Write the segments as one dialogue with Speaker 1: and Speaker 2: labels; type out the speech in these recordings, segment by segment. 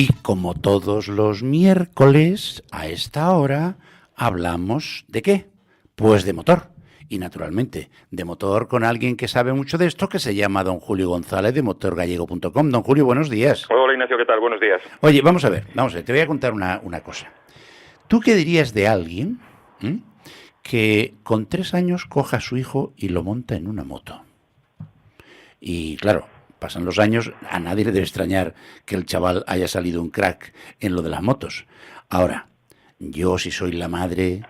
Speaker 1: Y como todos los miércoles, a esta hora, hablamos ¿de qué? Pues de motor. Y naturalmente, de motor con alguien que sabe mucho de esto, que se llama don Julio González de motorgallego.com. Don Julio, buenos días.
Speaker 2: Hola Ignacio, ¿qué tal? Buenos días.
Speaker 1: Oye, vamos a ver, te voy a contar una cosa. ¿Tú qué dirías de alguien que con 3 años coja a su hijo y lo monta en una moto? Y claro, pasan los años, a nadie le debe extrañar que el chaval haya salido un crack en lo de las motos. Ahora, yo si soy la madre,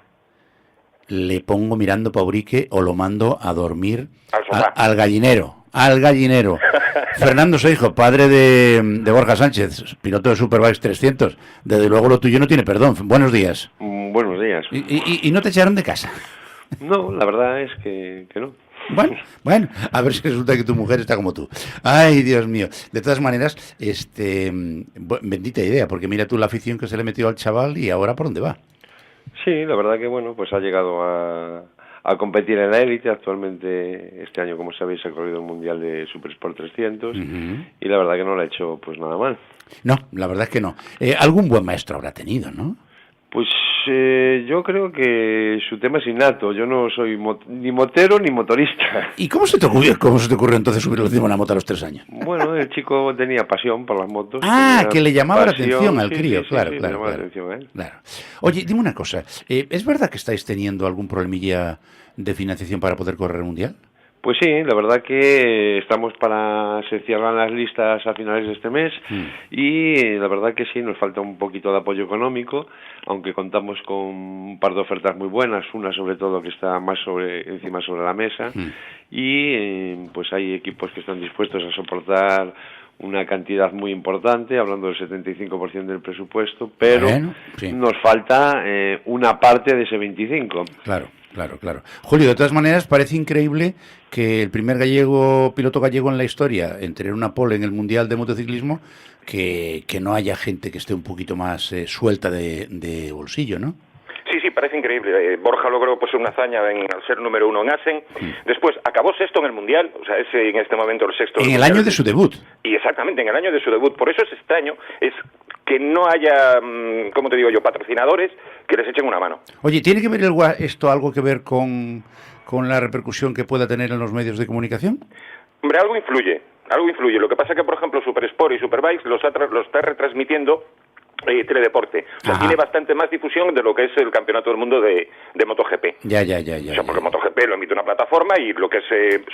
Speaker 1: le pongo mirando Paurique o lo mando a dormir al gallinero. Al gallinero. Fernando Seijo, padre de Borja Sánchez, piloto de Superbikes 300. Desde luego lo tuyo no tiene perdón. Buenos días.
Speaker 3: Buenos días.
Speaker 1: ¿Y no te echaron de casa?
Speaker 3: No, la verdad es que no.
Speaker 1: Bueno, a ver si resulta que tu mujer está como tú. Ay, Dios mío. De todas maneras, bendita idea, porque mira tú la afición que se le metió al chaval y ahora por dónde va.
Speaker 3: Sí, la verdad que bueno, pues ha llegado a competir en la élite. Actualmente, este año, como sabéis, ha corrido el Mundial de Supersport 300 y la verdad que no lo ha hecho pues nada mal.
Speaker 1: No, la verdad es que no. Algún buen maestro habrá tenido, ¿no?
Speaker 3: Pues yo creo que su tema es innato. Yo no soy ni motero ni motorista.
Speaker 1: ¿Y cómo se te ocurrió entonces subirlo encima de una moto a los 3 años?
Speaker 3: Bueno, el chico tenía pasión por las motos.
Speaker 1: Que le llamaba la atención al crío, claro.
Speaker 3: Le llamaba la atención a él.
Speaker 1: Claro. Oye, dime una cosa. ¿Es verdad que estáis teniendo algún problemilla de financiación para poder correr el Mundial?
Speaker 3: Pues sí, la verdad que se cierran las listas a finales de este mes y la verdad que sí, nos falta un poquito de apoyo económico, aunque contamos con un par de ofertas muy buenas, una sobre todo que está más encima sobre la mesa y pues hay equipos que están dispuestos a soportar una cantidad muy importante, hablando del 75% del presupuesto, pero nos falta una parte de ese 25%.
Speaker 1: Claro. Julio, de todas maneras, parece increíble que el primer piloto gallego en la historia en tener una pole en el Mundial de Motociclismo, que no haya gente que esté un poquito más suelta de bolsillo, ¿no?
Speaker 2: Sí, parece increíble. Borja logró pues una hazaña al ser número 1 en Assen. Después acabó sexto en el Mundial, o sea, es en este momento el sexto.
Speaker 1: En el año de su debut.
Speaker 2: Y exactamente, en el año de su debut. Por eso es extraño, es que no haya, ¿cómo te digo yo?, patrocinadores que les echen una mano.
Speaker 1: Oye, ¿tiene que ver esto algo que ver con la repercusión que pueda tener en los medios de comunicación?
Speaker 2: Hombre, algo influye. Lo que pasa es que, por ejemplo, Supersport y Superbikes lo está retransmitiendo Teledeporte. O sea, tiene bastante más difusión de lo que es el Campeonato del Mundo de MotoGP.
Speaker 1: Ya.
Speaker 2: O sea, porque MotoGP lo emite una plataforma y lo que es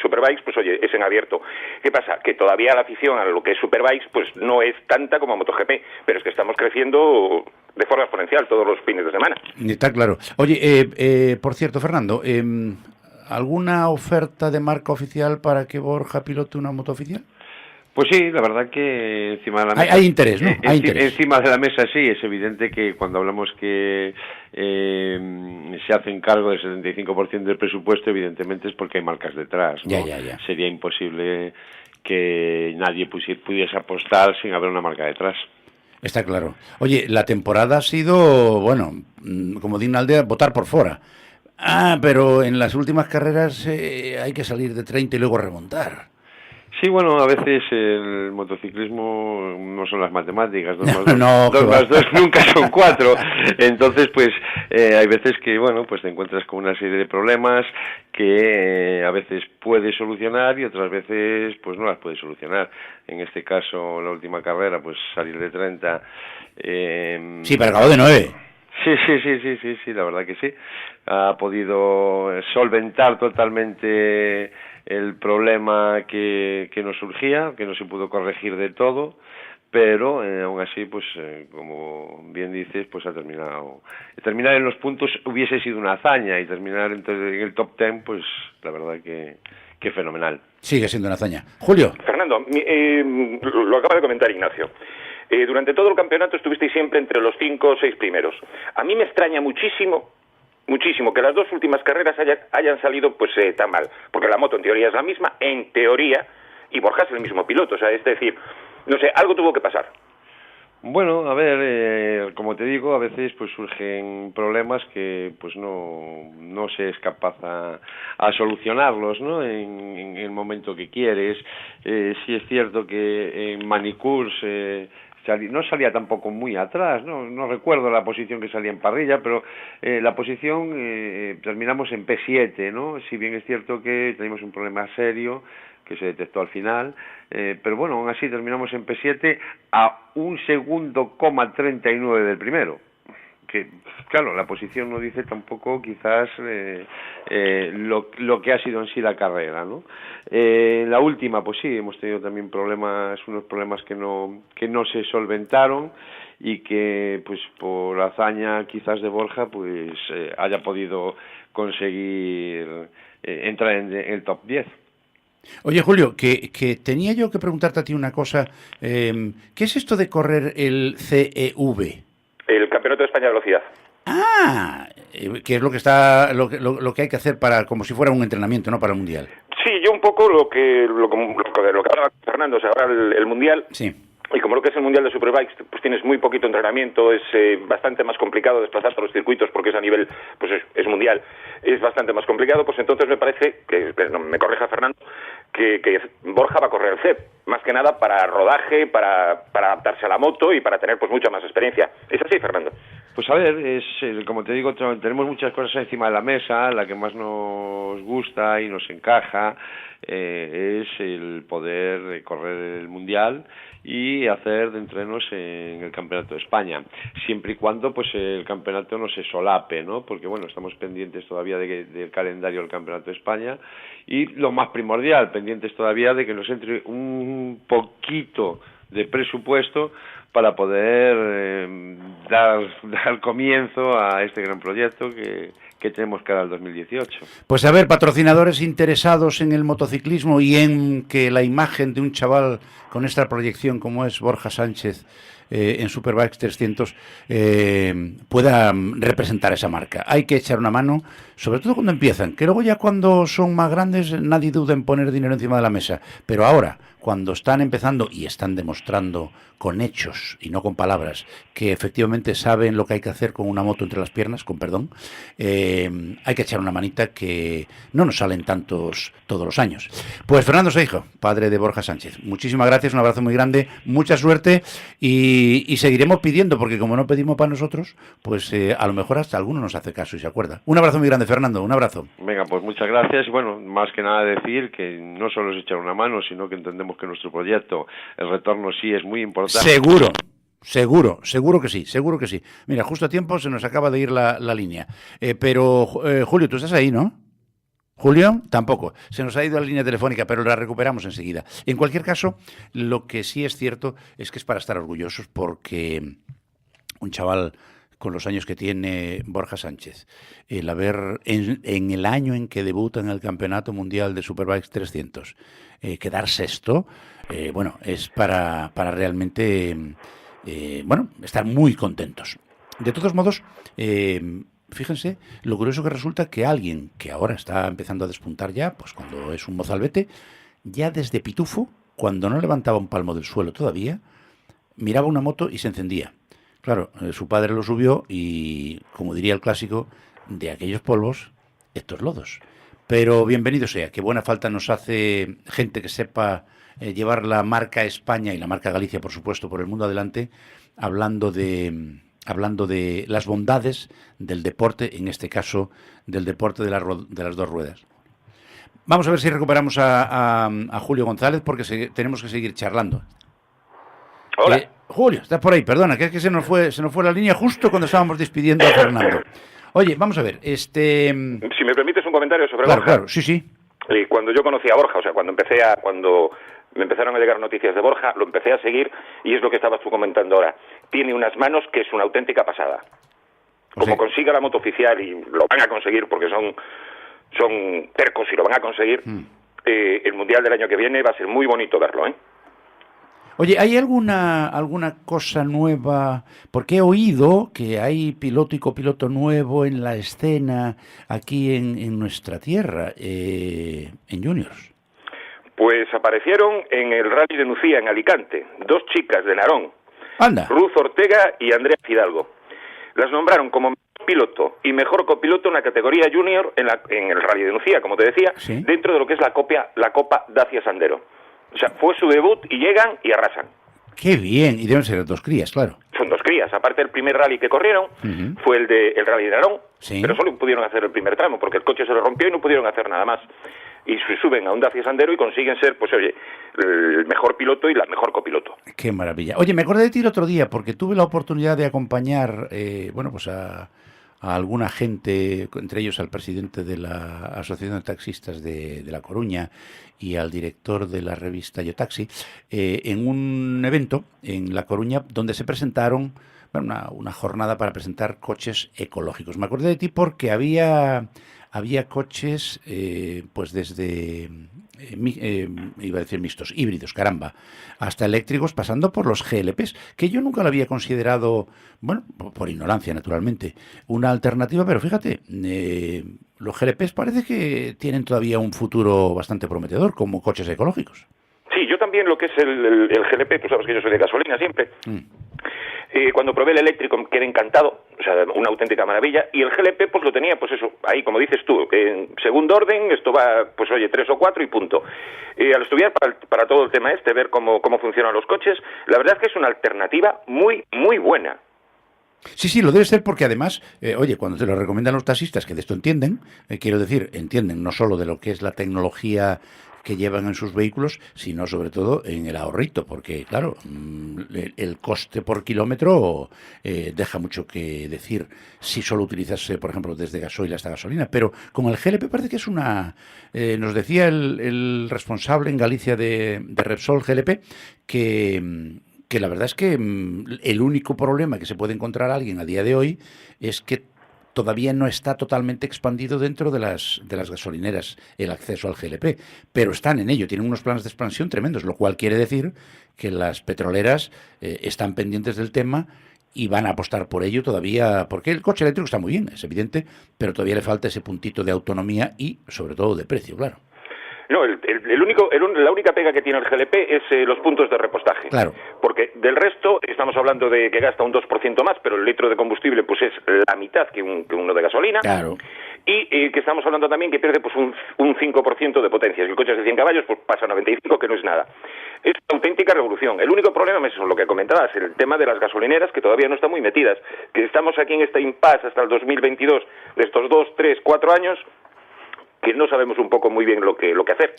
Speaker 2: Superbikes, pues oye, es en abierto. ¿Qué pasa? Que todavía la afición a lo que es Superbikes, pues no es tanta como MotoGP, pero es que estamos creciendo de forma exponencial todos los fines de semana.
Speaker 1: Está claro. Oye, por cierto, Fernando, ¿alguna oferta de marca oficial para que Borja pilote una moto oficial?
Speaker 3: Pues sí, la verdad que encima de la mesa...
Speaker 1: Hay interés, ¿no? Hay interés.
Speaker 3: Encima de la mesa sí, es evidente que cuando hablamos que se hacen cargo del 75% del presupuesto, evidentemente es porque hay marcas detrás, ¿no?
Speaker 1: Ya.
Speaker 3: Sería imposible que nadie pudiese apostar sin haber una marca detrás.
Speaker 1: Está claro. Oye, la temporada ha sido, bueno, como dice una aldea, votar por fuera. Pero en las últimas carreras hay que salir de 30 y luego remontar.
Speaker 3: Sí, bueno, a veces el motociclismo no son las matemáticas, 2 más 2 nunca son 4, entonces pues hay veces que, bueno, pues te encuentras con una serie de problemas que a veces puedes solucionar y otras veces pues no las puedes solucionar. En este caso, la última carrera, pues salir de 30...
Speaker 1: Sí, pero acabó de 9.
Speaker 3: Sí, la verdad que sí. Ha podido solventar totalmente el problema que nos surgía, que no se pudo corregir del todo, pero aún así, pues como bien dices, pues ha terminado. Terminar en los puntos hubiese sido una hazaña y terminar en el top 10, pues la verdad que fenomenal.
Speaker 1: Sigue siendo una hazaña. Julio.
Speaker 2: Fernando, lo acaba de comentar Ignacio. Durante todo el campeonato estuvisteis siempre entre los 5 o 6 primeros. A mí me extraña muchísimo que las 2 últimas carreras hayan salido pues tan mal, porque la moto en teoría es la misma, en teoría, y Borja es el mismo piloto, o sea, es decir, no sé, algo tuvo que pasar.
Speaker 3: Bueno, a ver, como te digo, a veces pues surgen problemas que pues no se es capaz a solucionarlos, ¿no? En el momento que quieres. Sí es cierto que en Manicours no salía tampoco muy atrás, no recuerdo la posición que salía en parrilla, pero la posición terminamos en P7, ¿no? Si bien es cierto que teníamos un problema serio que se detectó al final, pero bueno, aún así terminamos en P7 a 1 segundo, 39 del primero. Que claro, la posición no dice tampoco quizás lo que ha sido en sí la carrera, ¿no? La última, pues sí, hemos tenido también unos problemas que no se solventaron y que pues por hazaña quizás de Borja pues haya podido conseguir entrar en el top 10.
Speaker 1: Oye, Julio, que tenía yo que preguntarte a ti una cosa. ¿Qué es esto de correr el CEV?
Speaker 2: El Campeonato de España de Velocidad.
Speaker 1: Que es lo que hay que hacer para, como si fuera un entrenamiento, ¿no? Para el Mundial.
Speaker 2: Sí, yo un poco lo que hablaba Fernando, o sea, ahora el Mundial.
Speaker 1: Sí.
Speaker 2: Y como lo que es el Mundial de Superbikes, pues tienes muy poquito entrenamiento, es bastante más complicado desplazar por los circuitos porque es a nivel, pues es mundial, es bastante más complicado, pues entonces me parece, que me corrija Fernando, que Borja va a correr el CEP, más que nada para rodaje, para adaptarse a la moto y para tener pues mucha más experiencia. ¿Es así, Fernando?
Speaker 3: Pues a ver, como te digo, tenemos muchas cosas encima de la mesa. La que más nos gusta y nos encaja es el poder correr el Mundial y hacer de entrenos en el Campeonato de España, siempre y cuando pues el campeonato no se solape, ¿no? Porque bueno, estamos pendientes todavía del calendario del Campeonato de España y lo más primordial, pendientes todavía de que nos entre un poquito de presupuesto para poder dar comienzo a este gran proyecto que tenemos cara al 2018.
Speaker 1: Pues a ver, patrocinadores interesados en el motociclismo y en que la imagen de un chaval con esta proyección como es Borja Sánchez en Superbikes 300 pueda representar esa marca. Hay que echar una mano, sobre todo cuando empiezan, que luego ya cuando son más grandes nadie duda en poner dinero encima de la mesa, pero ahora, cuando están empezando y están demostrando con hechos y no con palabras que efectivamente saben lo que hay que hacer con una moto entre las piernas, con perdón, hay que echar una manita que no nos salen tantos todos los años. Pues Fernando Seijo, padre de Borja Sánchez, muchísimas gracias, un abrazo muy grande, mucha suerte y seguiremos pidiendo, porque como no pedimos para nosotros, pues a lo mejor hasta alguno nos hace caso y se acuerda. Un abrazo muy grande, Fernando, un abrazo.
Speaker 3: Venga, pues muchas gracias y bueno, más que nada decir que no solo es echar una mano, sino que entendemos que nuestro proyecto, el retorno sí es muy importante. Seguro que sí. Mira, justo a tiempo se nos acaba de ir la línea. Pero, Julio, tú estás ahí, ¿no? Julio, tampoco. Se nos ha ido la línea telefónica, pero la recuperamos enseguida. En cualquier caso, lo que sí es cierto es que es para estar orgullosos porque un chaval con los años que tiene Borja Sánchez, el haber en el año en que debuta en el Campeonato Mundial de Superbikes 300, quedar sexto, bueno, es para realmente, estar muy contentos. De todos modos, fíjense lo curioso que resulta que alguien que ahora está empezando a despuntar ya, pues cuando es un mozalbete, ya desde pitufo, cuando no levantaba un palmo del suelo todavía, miraba una moto y se encendía. Claro, su padre lo subió y, como diría el clásico, de aquellos polvos, estos lodos. Pero bienvenido sea, que buena falta nos hace gente que sepa llevar la marca España y la marca Galicia, por supuesto, por el mundo adelante, hablando de las bondades del deporte, en este caso, del deporte de las dos ruedas. Vamos a ver si recuperamos a Julio González, porque tenemos que seguir charlando.
Speaker 2: Hola.
Speaker 1: Julio, estás por ahí, perdona, que es que se nos fue la línea justo cuando estábamos despidiendo a Fernando. Oye, vamos a ver,
Speaker 2: Si me permites un comentario sobre Borja.
Speaker 1: Claro, sí.
Speaker 2: Cuando yo conocí a Borja, o sea, cuando me empezaron a llegar noticias de Borja, lo empecé a seguir y es lo que estabas tú comentando ahora. Tiene unas manos que es una auténtica pasada. Como consiga la moto oficial, y lo van a conseguir porque son tercos y lo van a conseguir, el Mundial del año que viene va a ser muy bonito verlo, ¿eh?
Speaker 1: Oye, ¿hay alguna cosa nueva? Porque he oído que hay piloto y copiloto nuevo en la escena aquí en nuestra tierra, en juniors.
Speaker 2: Pues aparecieron en el Rally de Nucía, en Alicante, 2 chicas de Narón.
Speaker 1: Anda.
Speaker 2: Ruth Ortega y Andrea Fidalgo. Las nombraron como mejor piloto y mejor copiloto en la categoría junior en el Rally de Nucía, como te decía,
Speaker 1: ¿sí?
Speaker 2: Dentro de lo que es la Copa Dacia Sandero. O sea, fue su debut y llegan y arrasan.
Speaker 1: Qué bien, y deben ser 2 crías, claro.
Speaker 2: Son 2 crías. Aparte, el primer rally que corrieron fue el Rally de Arón,
Speaker 1: Sí.
Speaker 2: pero solo pudieron hacer el primer tramo, porque el coche se le rompió y no pudieron hacer nada más. Y suben a un Dacia Sandero y consiguen ser, pues oye, el mejor piloto y la mejor copiloto.
Speaker 1: Qué maravilla. Oye, me acordé de ti el otro día porque tuve la oportunidad de acompañar, bueno, pues a alguna gente, entre ellos al presidente de la Asociación de Taxistas de La Coruña y al director de la revista Yo Taxi, en un evento en La Coruña donde se presentaron, bueno, una jornada para presentar coches ecológicos. Me acordé de ti porque había coches, pues desde, iba a decir mixtos, híbridos, caramba, hasta eléctricos, pasando por los GLPs, que yo nunca lo había considerado, bueno, por ignorancia naturalmente, una alternativa, pero fíjate, los GLPs parece que tienen todavía un futuro bastante prometedor como coches ecológicos.
Speaker 2: Sí, yo también lo que es el GLP, tú sabes que yo soy de gasolina siempre. Cuando probé el eléctrico quedé encantado, o sea, una auténtica maravilla, y el GLP pues lo tenía, pues eso, ahí como dices tú, en segundo orden, esto va, pues oye, 3 o 4 y punto. Al estudiar para todo el tema ver cómo funcionan los coches, la verdad es que es una alternativa muy, muy buena.
Speaker 1: Sí, lo debe ser porque además, oye, cuando te lo recomiendan los taxistas, que de esto entienden, quiero decir, entienden no solo de lo que es la tecnología que llevan en sus vehículos, sino sobre todo en el ahorrito, porque claro, el coste por kilómetro deja mucho que decir si solo utilizas, por ejemplo, desde gasoil hasta gasolina, pero con el GLP parece que es una... nos decía el responsable en Galicia de Repsol GLP que la verdad es que el único problema que se puede encontrar alguien a día de hoy es que todavía no está totalmente expandido dentro de las gasolineras el acceso al GLP, pero están en ello, tienen unos planes de expansión tremendos, lo cual quiere decir que las petroleras están pendientes del tema y van a apostar por ello todavía, porque el coche eléctrico está muy bien, es evidente, pero todavía le falta ese puntito de autonomía y sobre todo de precio, claro.
Speaker 2: No, la única pega que tiene el GLP es los puntos de repostaje.
Speaker 1: Claro.
Speaker 2: Porque del resto, estamos hablando de que gasta un 2% más, pero el litro de combustible pues es la mitad que uno de gasolina.
Speaker 1: Claro.
Speaker 2: Y que estamos hablando también que pierde pues un 5% de potencia. Si el coche es de 100 caballos, pues pasa a 95, que no es nada. Es una auténtica revolución. El único problema es eso, lo que comentabas, el tema de las gasolineras, que todavía no están muy metidas. Que estamos aquí en este impasse hasta el 2022, de estos 2, 3, 4 años... que no sabemos un poco muy bien lo que hacer.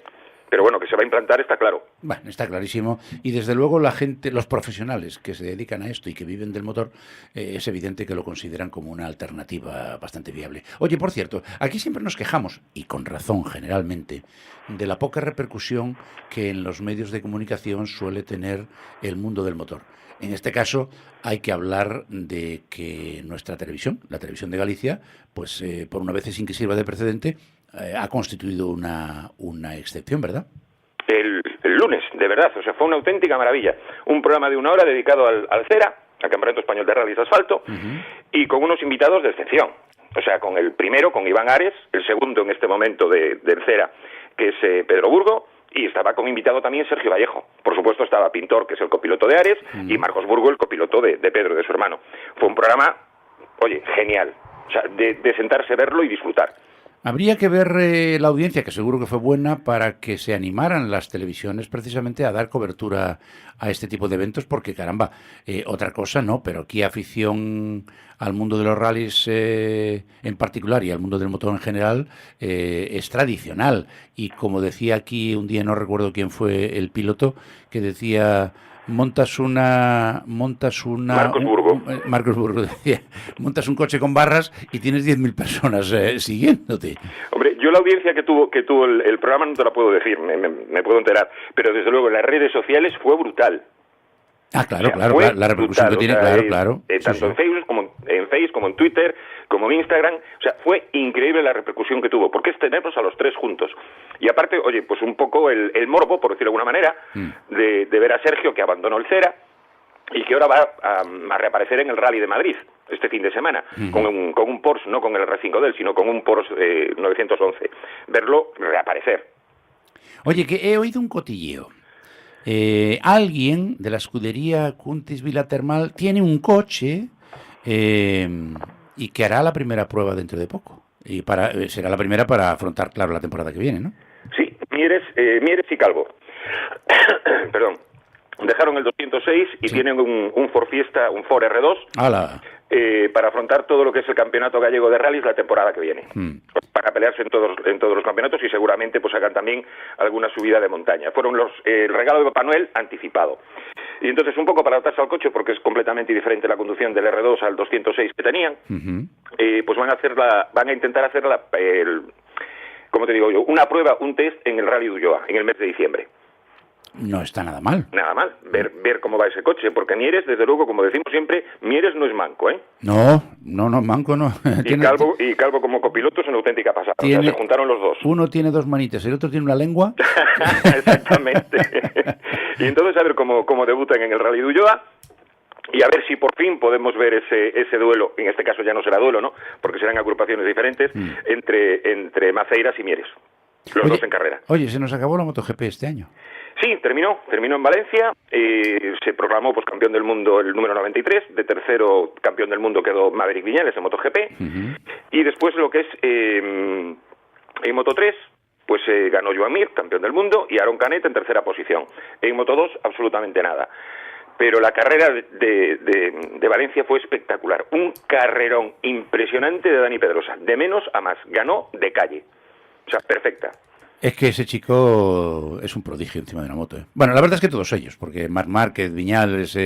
Speaker 2: Pero bueno, que se va a implantar está claro.
Speaker 1: Bueno, está clarísimo. Y desde luego la gente, los profesionales que se dedican a esto y que viven del motor, es evidente que lo consideran como una alternativa bastante viable. Oye, por cierto, aquí siempre nos quejamos, y con razón generalmente, de la poca repercusión que en los medios de comunicación suele tener el mundo del motor. En este caso hay que hablar de que nuestra televisión, la televisión de Galicia, pues por una vez sin que sirva de precedente, ha constituido una excepción, ¿verdad?
Speaker 2: El lunes, de verdad, o sea, fue una auténtica maravilla. Un programa de 1 hora dedicado al CERA, al Campeonato Español de Rallys de Asfalto, y con unos invitados de excepción. O sea, con el primero, con Iván Ares, el segundo en este momento del CERA, que es Pedro Burgo, y estaba como invitado también Sergio Vallejo. Por supuesto estaba Pintor, que es el copiloto de Ares, y Marcos Burgo, el copiloto de Pedro, de su hermano. Fue un programa, oye, genial. O sea, de sentarse a verlo y disfrutar.
Speaker 1: Habría que ver la audiencia, que seguro que fue buena, para que se animaran las televisiones precisamente a dar cobertura a este tipo de eventos, porque caramba, otra cosa no, pero aquí afición al mundo de los rallies en particular y al mundo del motor en general es tradicional. Y como decía aquí un día, no recuerdo quién fue el piloto, que decía... Montas una Marcos Burgo decía, montas un coche con barras y tienes 10.000 personas siguiéndote.
Speaker 2: Hombre, yo la audiencia que tuvo el programa no te la puedo decir, me puedo enterar, pero desde luego en las redes sociales fue brutal.
Speaker 1: Ah, claro,
Speaker 2: o sea,
Speaker 1: claro, la repercusión que tiene, claro.
Speaker 2: Tanto
Speaker 1: sí.
Speaker 2: en Facebook como en Twitter, como en Instagram, o sea, fue increíble la repercusión que tuvo, porque es tenerlos a los tres juntos. Y aparte, oye, pues un poco el morbo, por decirlo de alguna manera, de ver a Sergio, que abandonó el CERA, y que ahora va a reaparecer en el Rally de Madrid, este fin de semana, con un Porsche, no con el R5 de él, sino con un Porsche 911. Verlo reaparecer.
Speaker 1: Oye, que he oído un cotilleo. Alguien de la escudería Cuntis Vilatermal tiene un coche y que hará la primera prueba dentro de poco. Y será la primera para afrontar, claro, la temporada que viene, ¿no?
Speaker 2: Sí, Mieres y Calvo. Perdón. Dejaron el 206 y tienen un Ford Fiesta, un Ford R2,
Speaker 1: ¡Hala!
Speaker 2: para afrontar todo lo que es el campeonato gallego de rallies la temporada que viene. Para pelearse en todos los campeonatos y seguramente pues hagan también alguna subida de montaña. Fueron el regalo de Papá Noel anticipado. Y entonces, un poco para adaptarse al coche, porque es completamente diferente la conducción del R2 al 206 que tenían, pues van a intentar hacer como te digo yo, una prueba, un test en el Rally de Ulloa, en el mes de diciembre.
Speaker 1: No está nada mal.
Speaker 2: Nada mal, ver cómo va ese coche, porque Mieres, desde luego, como decimos siempre, Mieres no es manco, ¿eh?
Speaker 1: No, manco no.
Speaker 2: Y Calvo como copiloto es una auténtica pasada, o sea, se juntaron los dos.
Speaker 1: Uno tiene dos manitas, el otro tiene una lengua.
Speaker 2: Exactamente. Y entonces a ver cómo debutan en el Rally de Ulloa, y a ver si por fin podemos ver ese duelo, en este caso ya no será duelo, ¿no?, porque serán agrupaciones diferentes, entre Maceiras y Mieres, los dos en carrera.
Speaker 1: Oye, se nos acabó la MotoGP este año.
Speaker 2: Sí, terminó en Valencia, se proclamó pues campeón del mundo el número 93, de tercero campeón del mundo quedó Maverick Viñales en MotoGP, y después lo que es en Moto3, pues ganó Joan Mir, campeón del mundo, y Aaron Canet en tercera posición. En Moto2 absolutamente nada. Pero la carrera de Valencia fue espectacular, un carrerón impresionante de Dani Pedrosa, de menos a más, ganó de calle, o sea, perfecta.
Speaker 1: Es que ese chico es un prodigio encima de una moto, ¿eh? Bueno, la verdad es que todos ellos, porque Marc Márquez, Viñales,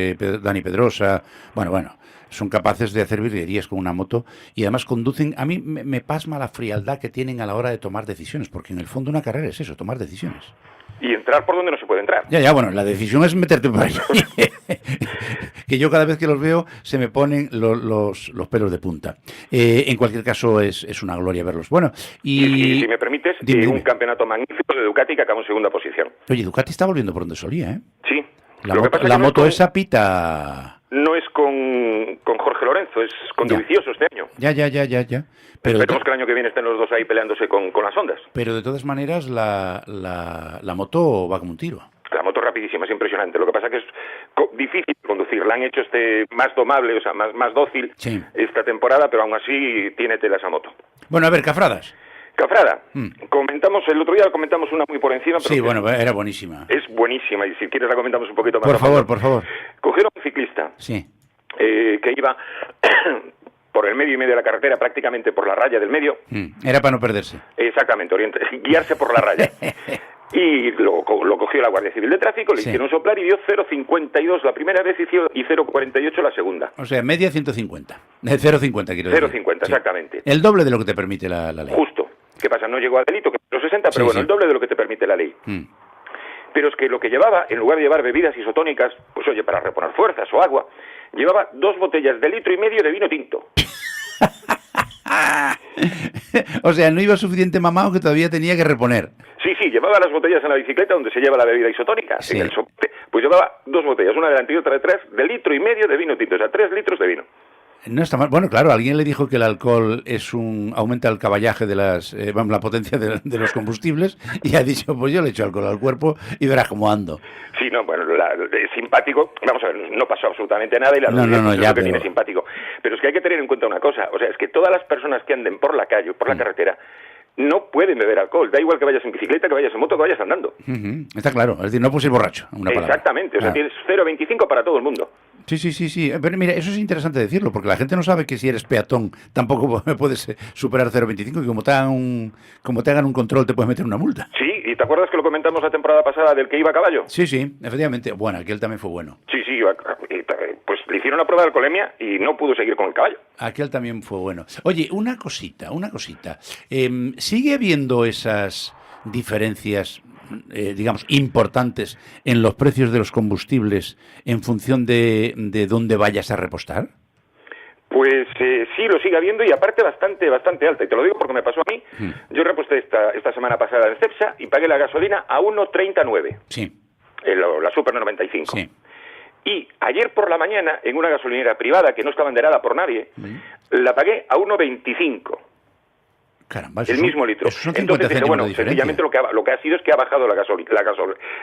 Speaker 1: Dani Pedrosa, bueno, son capaces de hacer virguerías con una moto y además conducen. A mí me pasma la frialdad que tienen a la hora de tomar decisiones, porque en el fondo una carrera es eso, tomar decisiones.
Speaker 2: Y entrar por donde no se puede entrar.
Speaker 1: Ya, bueno, la decisión es meterte por ahí. Que yo cada vez que los veo se me ponen los pelos de punta. En cualquier caso es una gloria verlos. Bueno,
Speaker 2: y si me permites,
Speaker 1: dime.
Speaker 2: Un campeonato magnífico de Ducati que acabó en segunda posición.
Speaker 1: Oye, Ducati está volviendo por donde solía, ¿eh?
Speaker 2: Sí.
Speaker 1: La moto esa pita...
Speaker 2: No es con Jorge Lorenzo, es con Dovizioso este año.
Speaker 1: Ya. Pero
Speaker 2: esperemos que el año que viene estén los dos ahí peleándose con las Hondas.
Speaker 1: Pero de todas maneras la moto va como un tiro.
Speaker 2: La moto rapidísima, es impresionante. Lo que pasa es que es difícil de conducir. La han hecho más domable, o sea, más dócil esta temporada, pero aún así tiene tela esa moto.
Speaker 1: Bueno, a ver, Cafradas.
Speaker 2: Cafrada, el otro día comentamos una muy por encima. Pero
Speaker 1: sí, bueno, era buenísima.
Speaker 2: Es buenísima, y si quieres la comentamos un poquito más.
Speaker 1: Por favor.
Speaker 2: Cogieron un ciclista que iba por el medio y medio de la carretera, prácticamente por la raya del medio.
Speaker 1: Era para no perderse.
Speaker 2: Exactamente, guiarse por la raya. Y lo cogió la Guardia Civil de Tráfico, le hicieron soplar y dio 0,52 la primera vez y 0,48 la segunda.
Speaker 1: O sea, media 150. 0,50 quiero decir.
Speaker 2: 0,50, exactamente.
Speaker 1: El doble de lo que te permite la ley.
Speaker 2: Justo. ¿Qué pasa? No llegó a delito, que los 60, pero el doble de lo que te permite la ley. Pero es que lo que llevaba, en lugar de llevar bebidas isotónicas, pues oye, para reponer fuerzas o agua, llevaba 2 botellas de 1,5 litro de vino tinto.
Speaker 1: O sea, no iba suficiente mamado que todavía tenía que reponer.
Speaker 2: Sí, llevaba las botellas en la bicicleta donde se lleva la bebida isotónica, en el soporte, pues llevaba 2 botellas, una delante y otra detrás, de 1,5 litro de vino tinto, o sea, 3 litros de vino.
Speaker 1: No está mal. Bueno, claro, alguien le dijo que el alcohol aumenta el caballaje de la potencia de los combustibles, y ha dicho, pues yo le echo alcohol al cuerpo y verás cómo ando.
Speaker 2: Sí, no, bueno, es simpático. Vamos a ver, no pasó absolutamente nada y que tiene simpático. Pero es que hay que tener en cuenta una cosa, o sea, es que todas las personas que anden por la calle, por la carretera, no pueden beber alcohol. Da igual que vayas en bicicleta, que vayas en moto, que vayas andando.
Speaker 1: Está claro, es decir, no puedes ir borracho.
Speaker 2: Exactamente, o sea, tienes 0,25 para todo el mundo.
Speaker 1: Sí. Pero mira, eso es interesante decirlo, porque la gente no sabe que si eres peatón tampoco puedes superar 0,25, y como te hagan un control te puedes meter una multa.
Speaker 2: Sí, ¿y te acuerdas que lo comentamos la temporada pasada del que iba a caballo?
Speaker 1: Sí, efectivamente. Bueno, aquel también fue bueno.
Speaker 2: Sí, pues le hicieron la prueba de alcoholemia y no pudo seguir con el caballo.
Speaker 1: Aquel también fue bueno. Oye, una cosita. ¿Sigue habiendo esas diferencias, digamos, importantes en los precios de los combustibles en función de dónde vayas a repostar?
Speaker 2: Pues sí, lo sigue habiendo, y aparte bastante alta. Y te lo digo porque me pasó a mí. Yo reposté esta semana pasada en Cepsa y pagué la gasolina a 1,39. Sí. La Super 95. Sí. Y ayer por la mañana, en una gasolinera privada que no está banderada por nadie, la pagué a 1,25.
Speaker 1: Caramba,
Speaker 2: el mismo litro. Entonces dije, bueno, sencillamente lo que ha sido es que ha bajado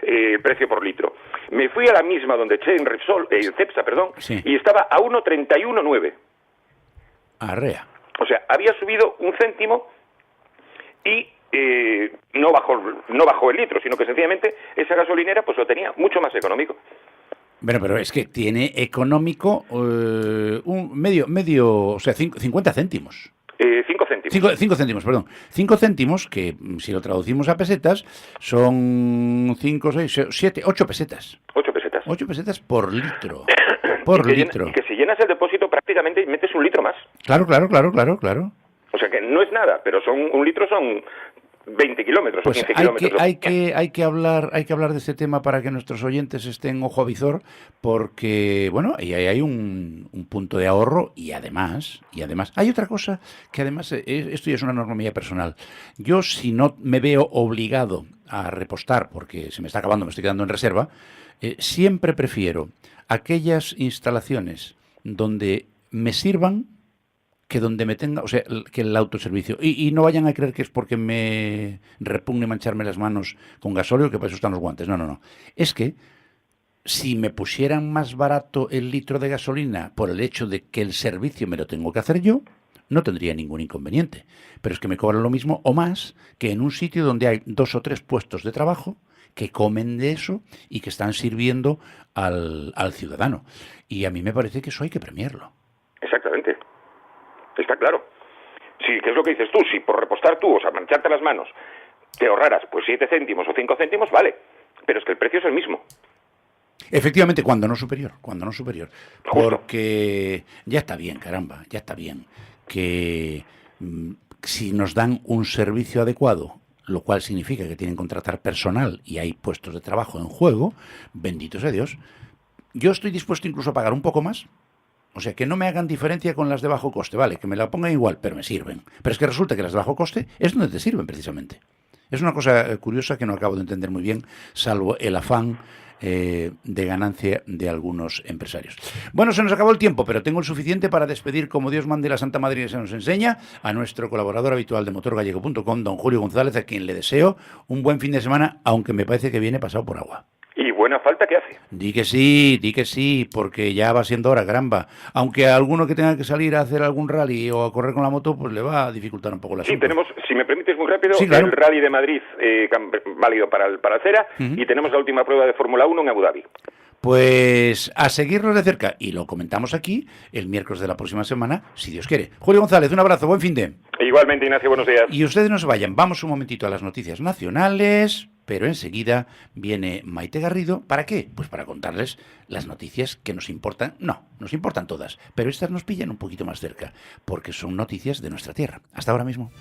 Speaker 2: el precio por litro. Me fui a la misma donde eché en Cepsa, y estaba a 1,31,9.
Speaker 1: Arrea.
Speaker 2: O sea, había subido 1 céntimo y no bajó el litro, sino que sencillamente esa gasolinera pues lo tenía mucho más económico.
Speaker 1: Bueno, pero es que tiene económico un medio, o sea, 50 céntimos.
Speaker 2: 5 céntimos.
Speaker 1: 5 céntimos, perdón. 5 céntimos, que si lo traducimos a pesetas, son 5, 6, 7, 8 pesetas.
Speaker 2: 8 pesetas.
Speaker 1: 8 pesetas por litro. Por litro.
Speaker 2: Y que si llenas el depósito prácticamente metes un litro más.
Speaker 1: Claro.
Speaker 2: O sea que no es nada, pero un litro son 20 kilómetros
Speaker 1: Pues
Speaker 2: o 15 kilómetros.
Speaker 1: hay que hablar de este tema para que nuestros oyentes estén ojo a visor, porque, bueno, ahí hay un punto de ahorro y además, hay otra cosa que además, esto ya es una norma mía personal. Yo, si no me veo obligado a repostar, porque se me está acabando, me estoy quedando en reserva, siempre prefiero aquellas instalaciones donde me sirvan que donde me tenga, o sea, que el autoservicio. Y no vayan a creer que es porque me repugne mancharme las manos con gasóleo, que para eso están los guantes. No. Es que si me pusieran más barato el litro de gasolina por el hecho de que el servicio me lo tengo que hacer yo, no tendría ningún inconveniente. Pero es que me cobran lo mismo o más que en un sitio donde hay 2 o 3 puestos de trabajo que comen de eso y que están sirviendo al ciudadano. Y a mí me parece que eso hay que premiarlo.
Speaker 2: Exactamente. Está claro. Sí, ¿qué es lo que dices tú? Si por repostar tú, o sea, mancharte las manos, te ahorraras pues 7 céntimos o 5 céntimos, vale. Pero es que el precio es el mismo.
Speaker 1: Efectivamente, cuando no superior.
Speaker 2: Justo.
Speaker 1: Porque ya está bien, caramba, ya está bien. Que si nos dan un servicio adecuado, lo cual significa que tienen que contratar personal y hay puestos de trabajo en juego, bendito sea Dios, yo estoy dispuesto incluso a pagar un poco más. O sea, que no me hagan diferencia con las de bajo coste, vale, que me la pongan igual, pero me sirven. Pero es que resulta que las de bajo coste es donde te sirven precisamente. Es una cosa curiosa que no acabo de entender muy bien, salvo el afán de ganancia de algunos empresarios. Bueno, se nos acabó el tiempo, pero tengo el suficiente para despedir, como Dios mande, la Santa Madre se nos enseña, a nuestro colaborador habitual de motorgallego.com, don Julio González, a quien le deseo un buen fin de semana, aunque me parece que viene pasado por agua.
Speaker 2: Y buena falta que hace.
Speaker 1: Di que sí, porque ya va siendo hora, caramba. Aunque a alguno que tenga que salir a hacer algún rally o a correr con la moto, pues le va a dificultar un poco la
Speaker 2: Sí, tenemos, si me permites muy rápido,
Speaker 1: sí, claro,
Speaker 2: el Rally de Madrid válido para el Cera, y tenemos la última prueba de Fórmula 1 en Abu Dhabi.
Speaker 1: Pues a seguirnos de cerca, y lo comentamos aquí el miércoles de la próxima semana, si Dios quiere. Julio González, un abrazo, buen fin de.
Speaker 2: Igualmente, Ignacio, buenos días.
Speaker 1: Y ustedes no se vayan, vamos un momentito a las noticias nacionales, pero enseguida viene Maite Garrido. ¿Para qué? Pues para contarles las noticias que nos importan. No, nos importan todas, pero estas nos pillan un poquito más cerca, porque son noticias de nuestra tierra. Hasta ahora mismo.